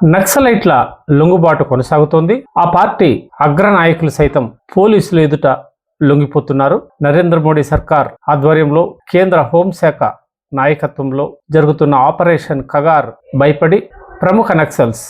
నక్సలైట్ల లొంగుబాటు కొనసాగుతోంది. ఆ పార్టీ అగ్రనాయకులు సైతం పోలీసులు ఎదుట లొంగిపోతున్నారు. నరేంద్ర మోడీ సర్కార్ ఆధ్వర్యంలో కేంద్ర హోంశాఖ నాయకత్వంలో జరుగుతున్న ఆపరేషన్ కగార్ భయపడి ప్రముఖ నక్సల్స్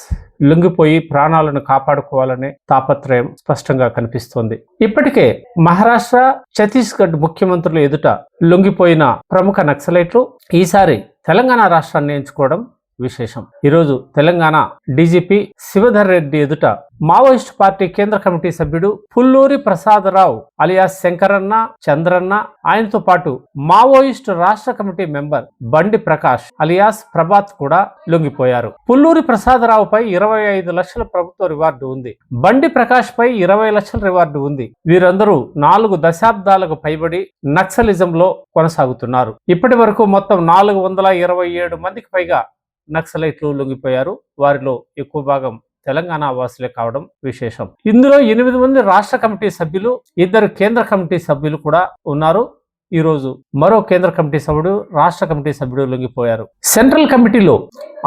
లొంగిపోయి ప్రాణాలను కాపాడుకోవాలనే తాపత్రయం స్పష్టంగా కనిపిస్తోంది. ఇప్పటికే మహారాష్ట్ర, ఛత్తీస్గఢ్ ముఖ్యమంత్రులు ఎదుట లొంగిపోయిన ప్రముఖ నక్సలైట్లు ఈసారి తెలంగాణ రాష్ట్రాన్ని ఎంచుకోవడం విశేషం. ఈరోజు తెలంగాణ డీజీపీ శివధర్ రెడ్డి ఎదుట మావోయిస్టు పార్టీ కేంద్ర కమిటీ సభ్యుడు పుల్లూరి ప్రసాదరావు అలియాస్ శంకరన్న, చంద్రన్న, ఆయనతో పాటు మావోయిస్టు రాష్ట్ర కమిటీ మెంబర్ బండి ప్రకాష్ అలియాస్ ప్రభాత్ కూడా లొంగిపోయారు. పుల్లూరి ప్రసాదరావుపై 25 లక్షల ప్రభుత్వ రివార్డు ఉంది. బండి ప్రకాష్ పై 20 లక్షల రివార్డు ఉంది. వీరందరూ 4 దశాబ్దాలకు పైబడి నక్సలిజంలో కొనసాగుతున్నారు. ఇప్పటి వరకు మొత్తం 427 మందికి పైగా నక్సలైట్లు లొంగిపోయారు. వారిలో ఎక్కువ భాగం తెలంగాణ వాసులే కావడం విశేషం. ఇందులో 8 మంది రాష్ట్ర కమిటీ సభ్యులు, 2 కేంద్ర కమిటీ సభ్యులు కూడా ఉన్నారు. ఈరోజు మరో కేంద్ర కమిటీ సభ్యుడు, రాష్ట్ర కమిటీ సభ్యుడు లొంగిపోయారు. సెంట్రల్ కమిటీలో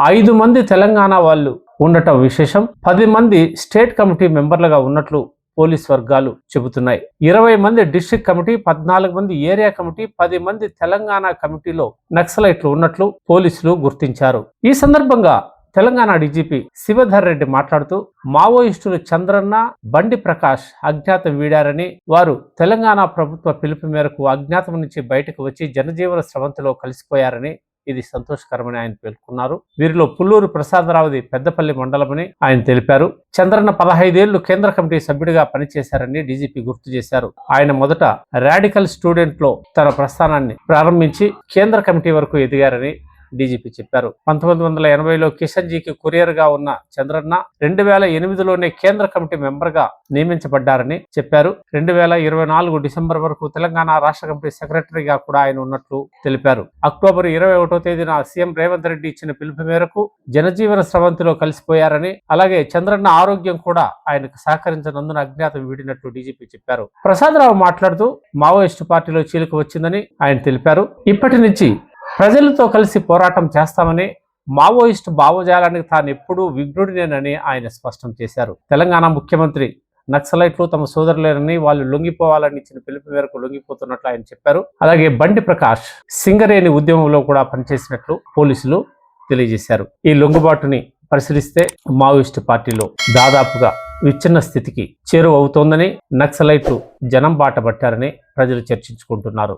5 మంది తెలంగాణ వాళ్ళు ఉండటం విశేషం. 10 మంది స్టేట్ కమిటీ మెంబర్లుగా ఉన్నట్లు పోలీస్ వర్గాలు చెబుతున్నాయి. 20 మంది డిస్ట్రిక్ట్ కమిటీ, 14 మంది ఏరియా కమిటీ, 10 మంది తెలంగాణ కమిటీలో నక్సలైట్లు ఉన్నట్లు పోలీసులు గుర్తించారు. ఈ సందర్భంగా తెలంగాణ డీజీపీ శివధర్ రెడ్డి మాట్లాడుతూ మావోయిస్టులు చంద్రన్న, బండి ప్రకాష్ అజ్ఞాతం వీడారని, వారు తెలంగాణ ప్రభుత్వ పిలుపు మేరకు అజ్ఞాతం నుంచి బయటకు వచ్చి జనజీవన స్రవంతిలో కలిసిపోయారని, ఇది సంతోషకరమని ఆయన పేర్కొన్నారు. వీరిలో పుల్లూరు ప్రసాదరావుది పెద్దపల్లి మండలమని ఆయన తెలిపారు. చంద్రన్న 15 ఏళ్లు కేంద్ర కమిటీ సభ్యుడిగా పనిచేశారని డీజీపీ గుర్తు చేశారు. ఆయన మొదట రాడికల్ స్టూడెంట్ లో తన ప్రస్థానాన్ని ప్రారంభించి కేంద్ర కమిటీ వరకు ఎదిగారని డీజీపీ చెప్పారు. 1980లో కిషన్జీకి కొరియర్ గా ఉన్న చంద్రన్న 2008లోనే కేంద్ర కమిటీ మెంబర్ గా నియమించబడ్డారని చెప్పారు. 2024 డిసెంబర్ వరకు తెలంగాణ రాష్ట్ర కమిటీ సెక్రటరీగా కూడా ఆయన ఉన్నట్లు తెలిపారు. అక్టోబర్ 21వ తేదీన సీఎం రేవంత్ రెడ్డి ఇచ్చిన పిలుపు మేరకు జనజీవన స్రవంతిలో కలిసిపోయారని, అలాగే చంద్రన్న ఆరోగ్యం కూడా ఆయనకు సహకరించనందున అజ్ఞాతం వీడినట్లు డీజీపీ చెప్పారు. ప్రసాదరావు మాట్లాడుతూ మావోయిస్టు పార్టీలో చీలిక వచ్చిందని ఆయన తెలిపారు. ఇప్పటి నుంచి ప్రజలతో కలిసి పోరాటం చేస్తామని, మావోయిస్టు భావజాలానికి తాను ఎప్పుడూ విఘ్నుడినేనని ఆయన స్పష్టం చేశారు. తెలంగాణ ముఖ్యమంత్రి నక్సలైట్లు తమ సోదరులేనని, వాళ్ళు లొంగిపోవాలని ఇచ్చిన పిలుపు మేరకు లొంగిపోతున్నట్లు ఆయన చెప్పారు. అలాగే బండి ప్రకాష్ సింగరేణి ఉద్యమంలో కూడా పనిచేసినట్లు పోలీసులు తెలియజేశారు. ఈ లొంగుబాటుని పరిశీలిస్తే మావోయిస్టు పార్టీలో దాదాపుగా విచ్ఛిన్న స్థితికి చేరువవుతోందని, నక్సలైట్లు జనం బాట పట్టారని ప్రజలు చర్చించుకుంటున్నారు.